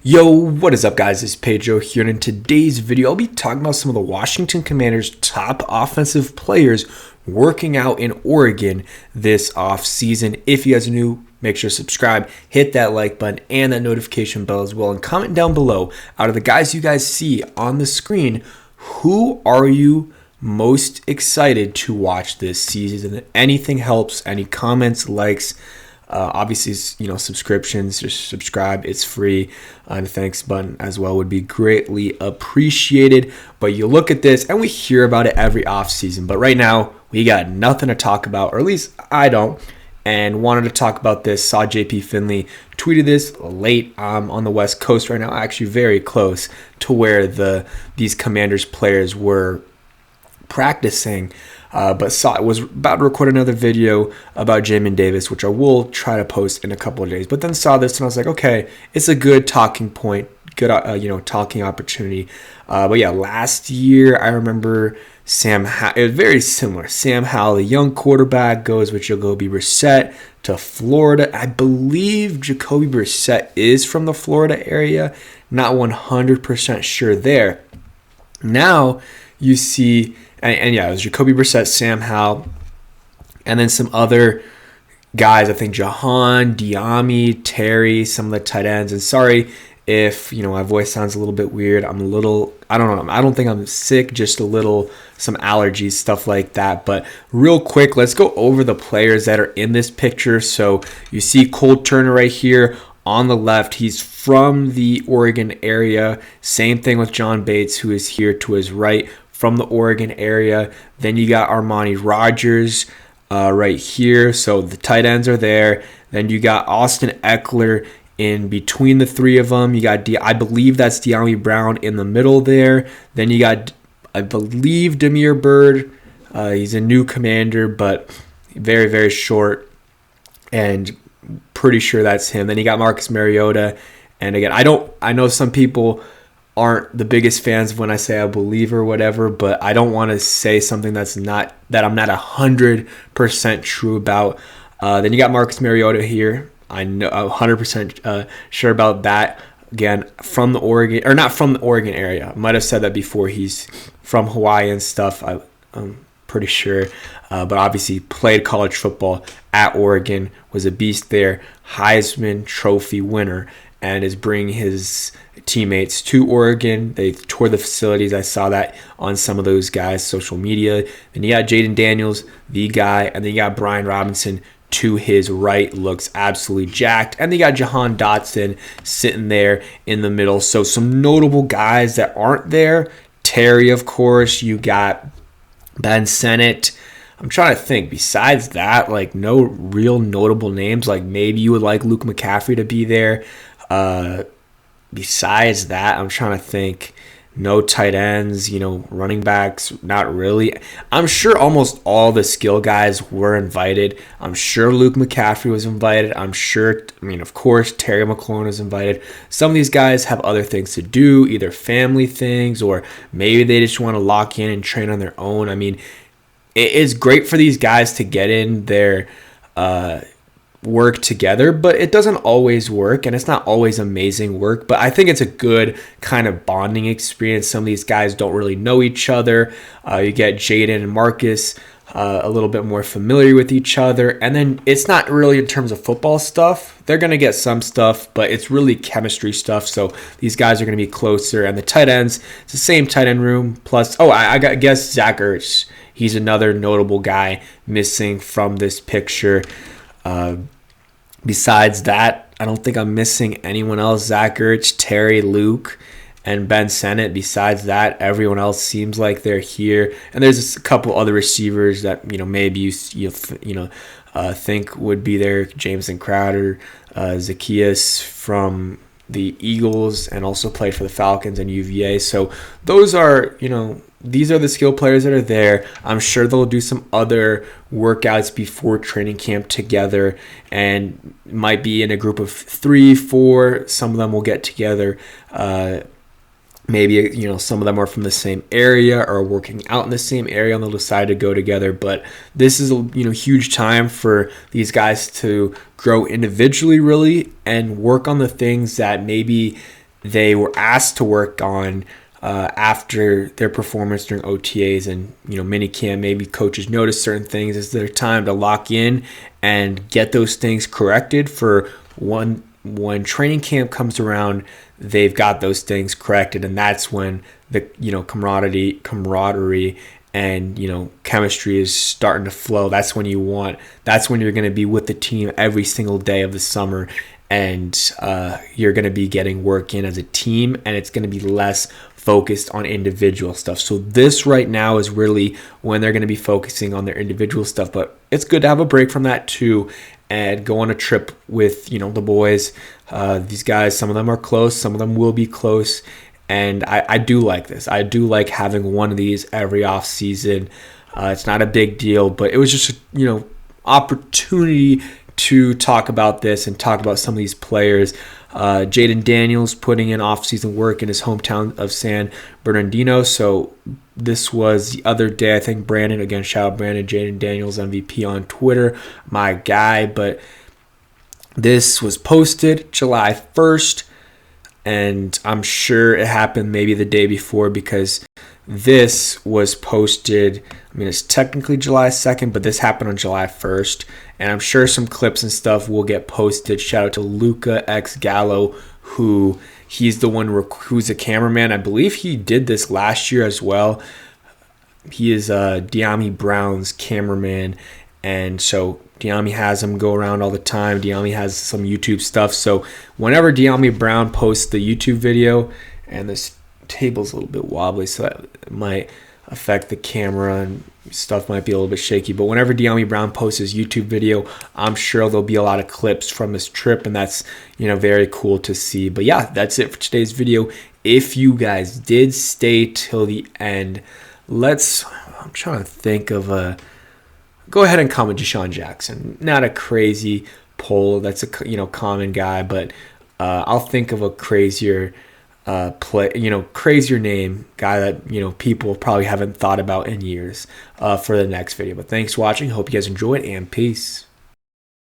Yo, what is up guys? It's Pedro here, and in today's video I'll be talking about some of the Washington Commanders' top offensive players working out in Oregon this offseason. If you guys are new, make sure to subscribe, hit that like button and that notification bell as well, and comment down below, out of the guys you guys see on the screen, who are you most excited to watch this season? Anything helps. Any comments, likes, obviously, subscriptions, just subscribe. It's free. And thanks button as well would be greatly appreciated. But you look at this and we hear about it every offseason. But right now, we got nothing to talk about, or at least I don't. And wanted to talk about this. Saw JP Finley tweeted this late on the West Coast right now, actually very close to where these Commanders players were practicing. But was about to record another video about Jamin Davis, which I will try to post in a couple of days. But then saw this and I was like, okay, it's a good talking point, good talking opportunity. But yeah, last year I remember it was very similar. Sam Howell, the young quarterback, goes with Jacoby Brissett to Florida. I believe Jacoby Brissett is from the Florida area. Not 100% sure there. Now you see. And yeah, it was Jacoby Brissett, Sam Howell, and then some other guys. I think Jahan, Diami, Terry, some of the tight ends. And sorry if my voice sounds a little bit weird. I'm a little, I don't know. I don't think I'm sick, just a little, some allergies, stuff like that. But real quick, let's go over the players that are in this picture. So you see Cole Turner right here on the left. He's from the Oregon area. Same thing with John Bates, who is here to his right, from the Oregon area. Then you got Armani Rogers right here. So the tight ends are there. Then you got Austin Eckler in between the three of them. You got, I believe that's De'Ami Brown in the middle there. Then you got, I believe, Damiere Byrd. He's a new commander, but very, very short. And pretty sure that's him. Then you got Marcus Mariota. And again, I know some people aren't the biggest fans of when I say I believe or whatever, but I don't want to say something that I'm not 100% true about. Then you got Marcus Mariota here. I know 100% sure about that. Again, from the Oregon, or not from the Oregon area. I might have said that before. He's from Hawaii and stuff. I'm pretty sure. But obviously played college football at Oregon, was a beast there, Heisman Trophy winner, and is bringing his teammates to Oregon. They toured the facilities. I saw that on some of those guys' social media. Then you got Jayden Daniels, the guy, and then you got Brian Robinson to his right, looks absolutely jacked. And they got Jahan Dotson sitting there in the middle. So some notable guys that aren't there. Terry, of course. You got Ben Sennett. I'm trying to think. Besides that, like, no real notable names. Like, maybe you would like Luke McCaffrey to be there. Besides that, I'm trying to think. No tight ends, running backs, not really. I'm sure almost all the skill guys were invited. I'm sure Luke McCaffrey was invited. I'm sure, of course, Terry McLaurin was invited. Some of these guys have other things to do, either family things, or maybe they just want to lock in and train on their own. It is great for these guys to get in their work together, but it doesn't always work, and it's not always amazing work. But I think it's a good kind of bonding experience. Some of these guys don't really know each other. You get Jayden and Marcus a little bit more familiar with each other, and then it's not really in terms of football stuff. They're going to get some stuff, but it's really chemistry stuff. So these guys are going to be closer. And the tight ends, it's the same tight end room. Plus, I guess Zach Ertz. He's another notable guy missing from this picture. Besides that, I don't think I'm missing anyone else. Zach Ertz, Terry, Luke, and Ben Sennett. Besides that, everyone else seems like they're here. And there's a couple other receivers that maybe you think would be there. Jameson Crowder, Zacchaeus from the Eagles, and also played for the Falcons and UVA. So those are these are the skill players that are there. I'm sure they'll do some other workouts before training camp together, and might be in a group of 3, 4. Some of them will get together. Maybe some of them are from the same area or working out in the same area, and they'll decide to go together. But this is a huge time for these guys to grow individually, really, and work on the things that maybe they were asked to work on after their performance during OTAs and minicamp. Maybe coaches notice certain things. It's their time to lock in and get those things corrected for when training camp comes around. They've got those things corrected, and that's when the camaraderie and chemistry is starting to flow. That's when you're going to be with the team every single day of the summer, and you're going to be getting work in as a team, and it's going to be less focused on individual stuff. So this right now is really when they're going to be focusing on their individual stuff, but it's good to have a break from that too and go on a trip with the boys. These guys, some of them are close, some of them will be close, and I do like this. I do like having one of these every off season. It's not a big deal, but it was just opportunity to talk about this and talk about some of these players. Jayden Daniels putting in off-season work in his hometown of San Bernardino. So this was the other day. I think Brandon, again, shout out Brandon, Jayden Daniels MVP on Twitter, my guy. But this was posted July 1st, and I'm sure it happened maybe the day before because this was posted, it's technically July 2nd, but this happened on July 1st. And I'm sure some clips and stuff will get posted. Shout out to Luca X Gallo, who he's the one who's a cameraman. I believe he did this last year as well. He is Diami Brown's cameraman. And so Diami has him go around all the time. Diami has some YouTube stuff. So whenever Diami Brown posts the YouTube video, and this table's a little bit wobbly, so that might affect the camera and stuff might be a little bit shaky, but whenever Diami Brown posts his YouTube video, I'm sure there'll be a lot of clips from his trip, and that's very cool to see. But yeah, that's it for today's video. If you guys did stay till the end, I'm trying to think of go ahead and comment Deshaun Jackson. Not a crazy poll, that's a common guy, but I'll think of a crazier crazier name, guy that people probably haven't thought about in years for the next video. But thanks for watching. Hope you guys enjoyed, and peace.